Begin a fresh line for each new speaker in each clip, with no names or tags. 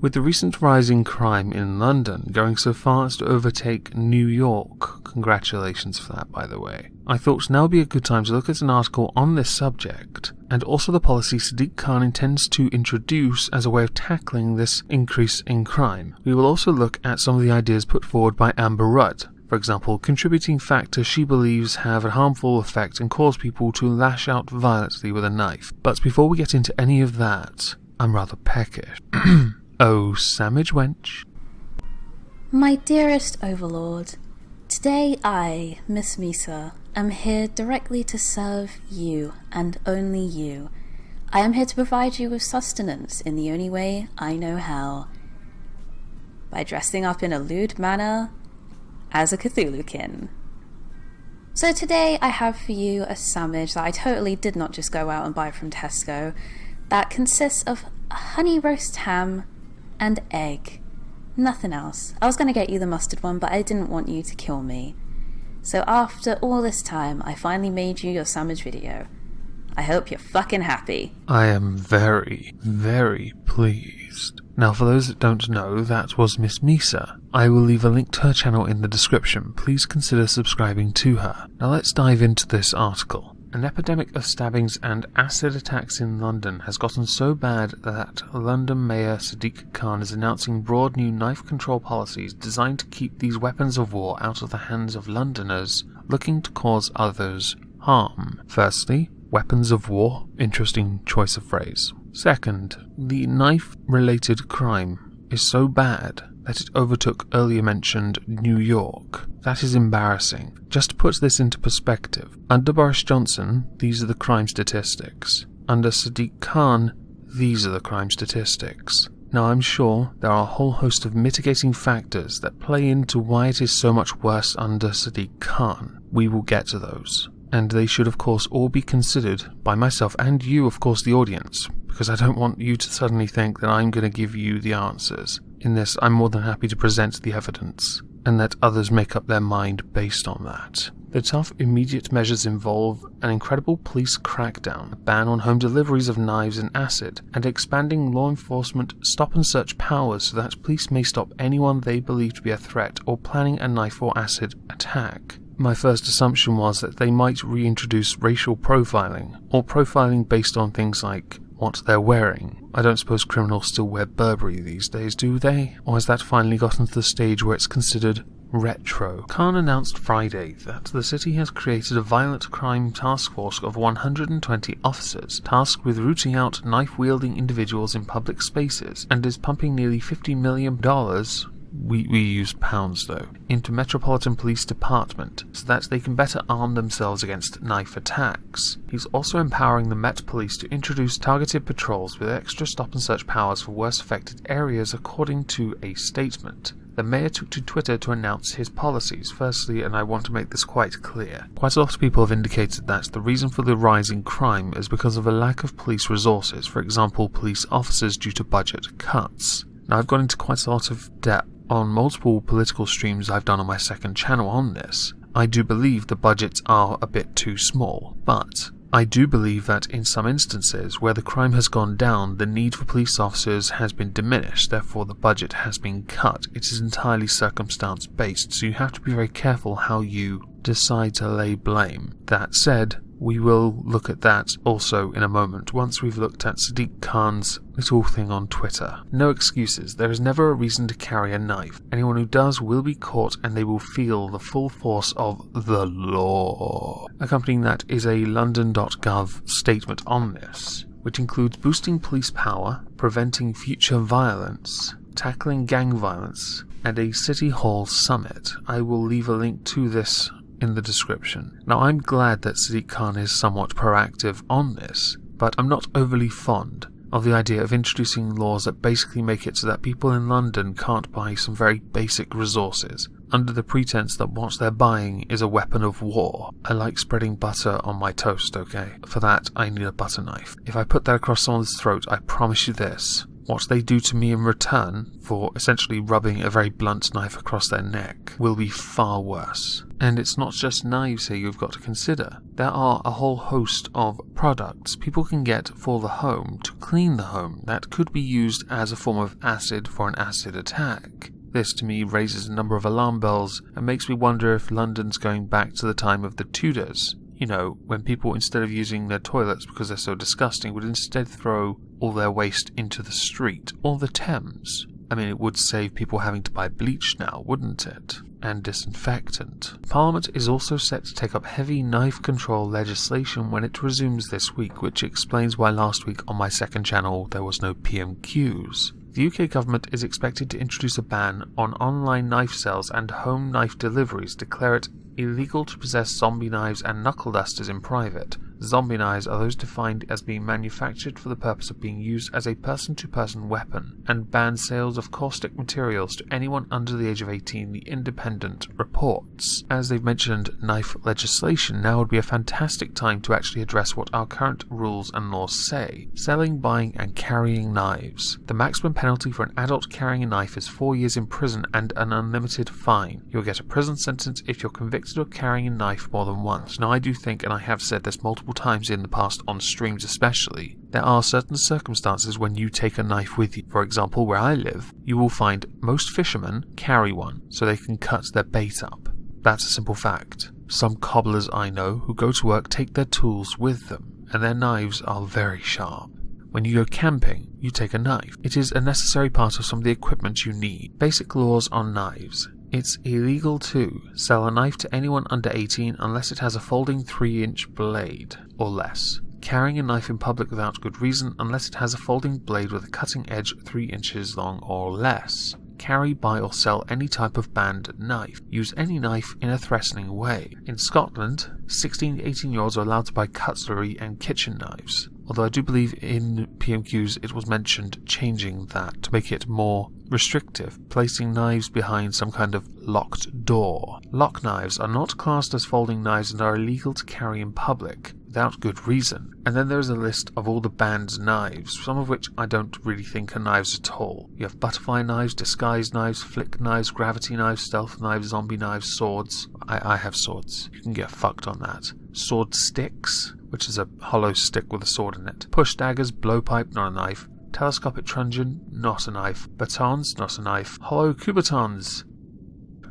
With the recent rise in crime in London going so far as to overtake New York, congratulations for that by the way, I thought now would be a good time to look at an article on this subject, and also the policy Sadiq Khan intends to introduce as a way of tackling this increase in crime. We will also look at some of the ideas put forward by Amber Rudd. For example, contributing factors she believes have a harmful effect and cause people to lash out violently with a knife. But before we get into any of that, I'm rather peckish. Oh, Sammich wench.
My dearest Overlord, today I, Miss Misa, am here directly to serve you and only you. I am here to provide you with sustenance in the only way I know how. By dressing up in a lewd manner as a Cthulhu-Kin. So today I have for you a sandwich that I totally did not just go out and buy from Tesco, that consists of honey roast ham and egg. Nothing else. I was going to get you the mustard one, but I didn't want you to kill me. So after all this time, I finally made you your sandwich video. I hope you're fucking happy.
I am very, very pleased. Now for those that don't know, that was Miss Misa. I will leave a link to her channel in the description. Please consider subscribing to her. Now let's dive into this article. An epidemic of stabbings and acid attacks in London has gotten so bad that London Mayor Sadiq Khan is announcing broad new knife control policies designed to keep these weapons of war out of the hands of Londoners looking to cause others harm. Firstly, weapons of war. Interesting choice of phrase. Second, the knife-related crime is so bad that it overtook earlier mentioned New York. That is embarrassing. Just to put this into perspective, under Boris Johnson, these are the crime statistics. Under Sadiq Khan, these are the crime statistics. Now I'm sure there are a whole host of mitigating factors that play into why it is so much worse under Sadiq Khan. We will get to those. And they should of course all be considered by myself and you, of course, the audience, because I don't want you to suddenly think that I'm going to give you the answers. In this, I'm more than happy to present the evidence, and let others make up their mind based on that. The tough, immediate measures involve an incredible police crackdown, a ban on home deliveries of knives and acid, and expanding law enforcement stop-and-search powers so that police may stop anyone they believe to be a threat or planning a knife or acid attack. My first assumption was that they might reintroduce racial profiling, or profiling based on things like what they're wearing. I don't suppose criminals still wear Burberry these days, do they? Or has that finally gotten to the stage where it's considered retro? Khan announced Friday that the city has created a violent crime task force of 120 officers, tasked with rooting out knife-wielding individuals in public spaces, and is pumping nearly $50 million, we use pounds though, into Metropolitan Police Department so that they can better arm themselves against knife attacks. He's also empowering the Met Police to introduce targeted patrols with extra stop-and-search powers for worst affected areas, according to a statement. The mayor took to Twitter to announce his policies. Firstly, and I want to make this quite clear, quite a lot of people have indicated that the reason for the rise in crime is because of a lack of police resources, for example police officers due to budget cuts. Now I've gone into quite a lot of depth on multiple political streams I've done on my second channel on this. I do believe the budgets are a bit too small, but I do believe that in some instances where the crime has gone down, the need for police officers has been diminished, therefore the budget has been cut. It is entirely circumstance based, so you have to be very careful how you decide to lay blame. That said, we will look at that also in a moment, once we've looked at Sadiq Khan's little thing on Twitter. No excuses, there is never a reason to carry a knife. Anyone who does will be caught and they will feel the full force of the law. Accompanying that is a london.gov statement on this, which includes boosting police power, preventing future violence, tackling gang violence, and a City Hall summit. I will leave a link to this in the description. Now I'm glad that Sadiq Khan is somewhat proactive on this, but I'm not overly fond of the idea of introducing laws that basically make it so that people in London can't buy some very basic resources, under the pretense that what they're buying is a weapon of war. I like spreading butter on my toast, okay? For that I need a butter knife. If I put that across someone's throat, I promise you this, what they do to me in return for essentially rubbing a very blunt knife across their neck will be far worse. And it's not just knives here you've got to consider. There are a whole host of products people can get for the home to clean the home that could be used as a form of acid for an acid attack. This to me raises a number of alarm bells and makes me wonder if London's going back to the time of the Tudors. You know, when people, instead of using their toilets because they're so disgusting, would instead throw all their waste into the street or the Thames. I mean, it would save people having to buy bleach now, wouldn't it? And disinfectant. Parliament is also set to take up heavy knife control legislation when it resumes this week, which explains why last week on my second channel there was no PMQs. The UK government is expected to introduce a ban on online knife sales and home knife deliveries, declare it illegal to possess zombie knives and knuckle dusters in private. Zombie knives are those defined as being manufactured for the purpose of being used as a person-to-person weapon, and ban sales of caustic materials to anyone under the age of 18, The Independent reports. As they've mentioned knife legislation, now would be a fantastic time to actually address what our current rules and laws say. Selling, buying and carrying knives. The maximum penalty for an adult carrying a knife is 4 years in prison and an unlimited fine. You'll get a prison sentence if you're convicted of carrying a knife more than once. Now I do think, and I have said this multiple times in the past on streams especially, there are certain circumstances when you take a knife with you. For example, where I live, you will find most fishermen carry one so they can cut their bait up. That's a simple fact. Some cobblers I know who go to work take their tools with them, and their knives are very sharp. When you go camping, you take a knife. It is a necessary part of some of the equipment you need. Basic laws on knives. It's illegal to sell a knife to anyone under 18 unless it has a folding 3-inch blade or less. Carrying a knife in public without good reason unless it has a folding blade with a cutting edge 3 inches long or less. Carry, buy or sell any type of banned knife. Use any knife in a threatening way. In Scotland, 16 to 18-year-olds are allowed to buy cutlery and kitchen knives. Although I do believe in PMQs it was mentioned changing that to make it more restrictive, placing knives behind some kind of locked door. Lock knives are not classed as folding knives and are illegal to carry in public without good reason. And then there's a list of all the banned knives, some of which I don't really think are knives at all. You have butterfly knives, disguise knives, flick knives, gravity knives, stealth knives, zombie knives, swords. I have swords. You can get fucked on that. Sword sticks, which is a hollow stick with a sword in it. Push daggers, blowpipe, not a knife. Telescopic truncheon, not a knife. Batons, not a knife. Hollow kubatons.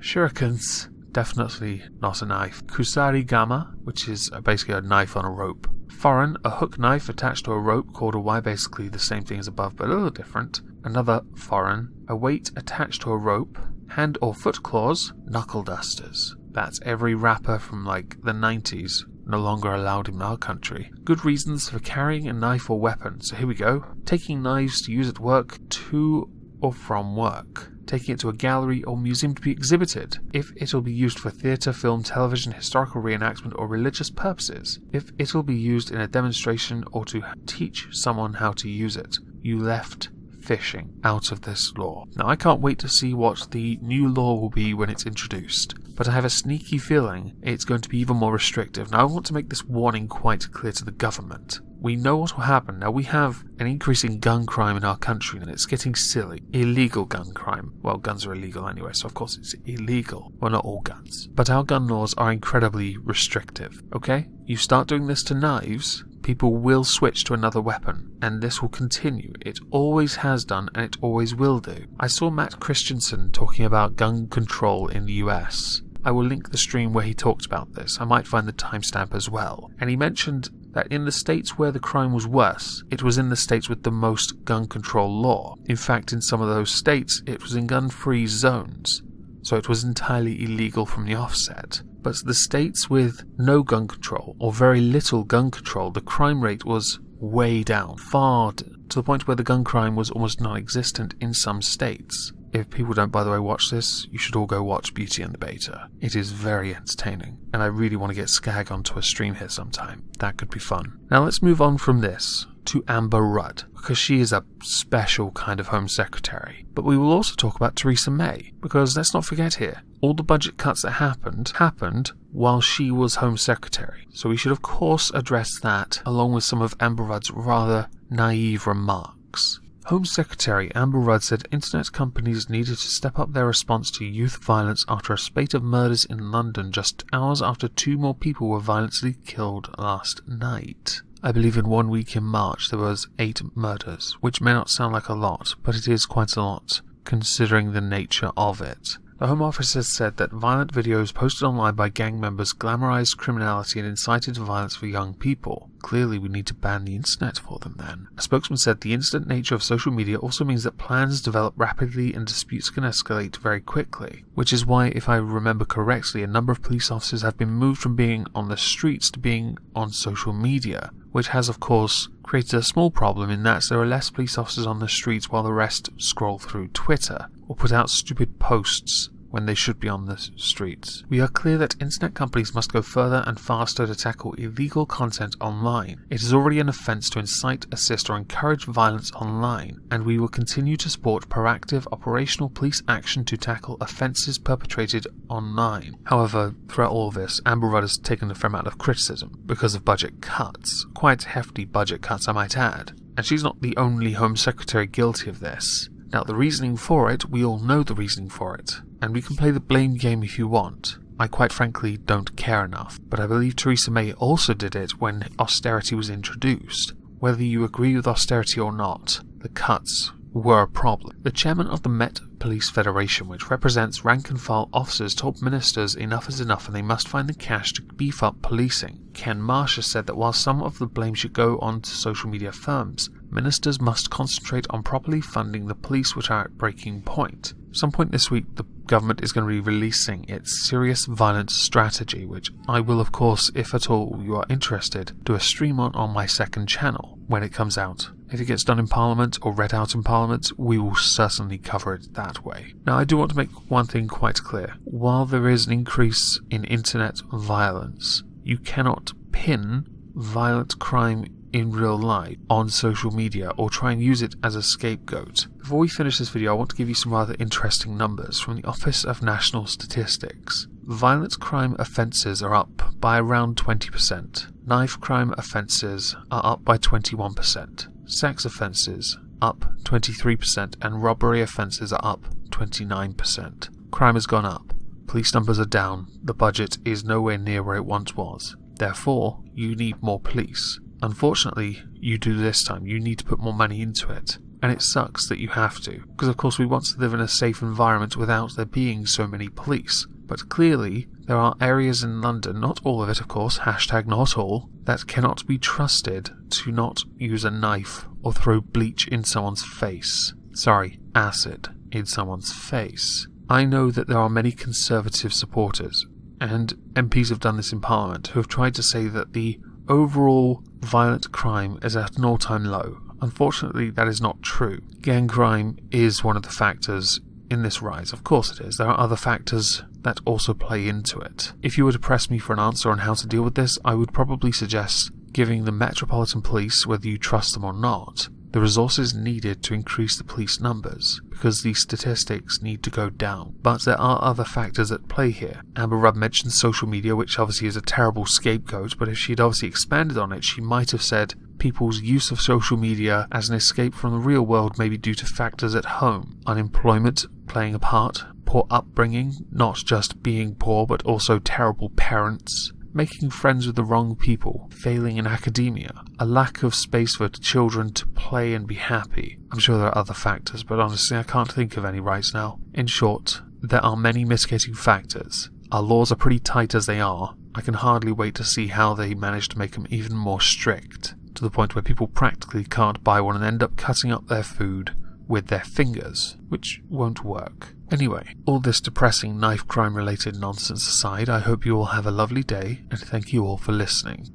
Shurikens, definitely not a knife. Kusari gama, which is basically a knife on a rope. Foreign, a hook knife attached to a rope called a Y, basically the same thing as above but a little different. Another foreign, a weight attached to a rope. Hand or foot claws, knuckle dusters. That's every rapper from like the 90s, no longer allowed in our country. Good reasons for carrying a knife or weapon. So here we go. Taking knives to use at work, to or from work. Taking it to a gallery or museum to be exhibited. If it'll be used for theatre, film, television, historical reenactment or religious purposes. If it'll be used in a demonstration or to teach someone how to use it. You left fishing out of this law. Now I can't wait to see what the new law will be when it's introduced, but I have a sneaky feeling it's going to be even more restrictive. Now I want to make this warning quite clear to the government. We know what will happen. Now we have an increase in gun crime in our country and it's getting silly. Illegal gun crime. Well, guns are illegal anyway, so of course it's illegal. Well, not all guns. But our gun laws are incredibly restrictive, okay? You start doing this to knives, people will switch to another weapon, and this will continue. It always has done, and it always will do. I saw Matt Christensen talking about gun control in the US. I will link the stream where he talked about this. I might find the timestamp as well. And he mentioned that in the states where the crime was worse, it was in the states with the most gun control law. In fact, in some of those states, it was in gun-free zones. So it was entirely illegal from the offset. But the states with no gun control, or very little gun control, the crime rate was way down, far to the point where the gun crime was almost non-existent in some states. If people don't, by the way, watch this, you should all go watch Beauty and the Beta. It is very entertaining, and I really want to get Skag onto a stream here sometime. That could be fun. Now let's move on from this to Amber Rudd, because she is a special kind of Home Secretary. But we will also talk about Theresa May, because let's not forget here, all the budget cuts that happened while she was Home Secretary. So we should of course address that, along with some of Amber Rudd's rather naive remarks. Home Secretary Amber Rudd said internet companies needed to step up their response to youth violence after a spate of murders in London just hours after 2 more people were violently killed last night. I believe in 1 week in March there was 8 murders, which may not sound like a lot, but it is quite a lot, considering the nature of it. The Home Office has said that violent videos posted online by gang members glamorized criminality and incited violence for young people. Clearly we need to ban the internet for them then. A spokesman said the instant nature of social media also means that plans develop rapidly and disputes can escalate very quickly, which is why, if I remember correctly, a number of police officers have been moved from being on the streets to being on social media, which has of course created a small problem in that there are less police officers on the streets while the rest scroll through Twitter or put out stupid posts when they should be on the streets. We are clear that internet companies must go further and faster to tackle illegal content online. It is already an offence to incite, assist or encourage violence online, and we will continue to support proactive operational police action to tackle offences perpetrated online. However, throughout all of this, Amber Rudd has taken a fair amount of criticism because of budget cuts. Quite hefty budget cuts, I might add. And she's not the only Home Secretary guilty of this. Now, the reasoning for it, we all know the reasoning for it, and we can play the blame game if you want. I quite frankly don't care enough, but I believe Theresa May also did it when austerity was introduced. Whether you agree with austerity or not, the cuts were a problem. The chairman of the Met Police Federation, which represents rank-and-file officers, told ministers enough is enough and they must find the cash to beef up policing. Ken Marsh has said that while some of the blame should go on to social media firms, ministers must concentrate on properly funding the police, which are at breaking point. Some point this week, the government is going to be releasing its serious violence strategy, which I will, of course, if at all you are interested, do a stream on my second channel when it comes out. If it gets done in Parliament or read out in Parliament, we will certainly cover it that way. Now, I do want to make one thing quite clear. While there is an increase in internet violence, you cannot pin violent crime in real life on social media or try and use it as a scapegoat. Before we finish this video, I want to give you some rather interesting numbers from the Office of National Statistics. Violent crime offences are up by around 20%. Knife crime offences are up by 21%. Sex offences up 23%, and robbery offences are up 29%. Crime has gone up. Police numbers are down. The budget is nowhere near where it once was. Therefore, you need more police. Unfortunately, you do this time. You need to put more money into it. And it sucks that you have to, because of course we want to live in a safe environment without there being so many police. But clearly, there are areas in London, not all of it of course, hashtag not all, that cannot be trusted to not use a knife or throw bleach in someone's face. Sorry, acid in someone's face. I know that there are many Conservative supporters, and MPs have done this in Parliament, who have tried to say that the overall violent crime is at an all-time low. Unfortunately, that is not true. Gang crime is one of the factors in this rise. Of course it is. There are other factors that also play into it. If you were to press me for an answer on how to deal with this, I would probably suggest giving the Metropolitan Police, whether you trust them or not, the resources needed to increase the police numbers, because these statistics need to go down. But there are other factors at play here. Amber Rudd mentioned social media, which obviously is a terrible scapegoat, but if she'd obviously expanded on it, she might have said people's use of social media as an escape from the real world may be due to factors at home. Unemployment playing a part, poor upbringing, not just being poor but also terrible parents, making friends with the wrong people, failing in academia, a lack of space for children to play and be happy. I'm sure there are other factors, but honestly I can't think of any right now. In short, there are many mitigating factors. Our laws are pretty tight as they are. I can hardly wait to see how they manage to make them even more strict, to the point where people practically can't buy one and end up cutting up their food with their fingers, which won't work. Anyway, all this depressing knife crime related nonsense aside, I hope you all have a lovely day, and thank you all for listening.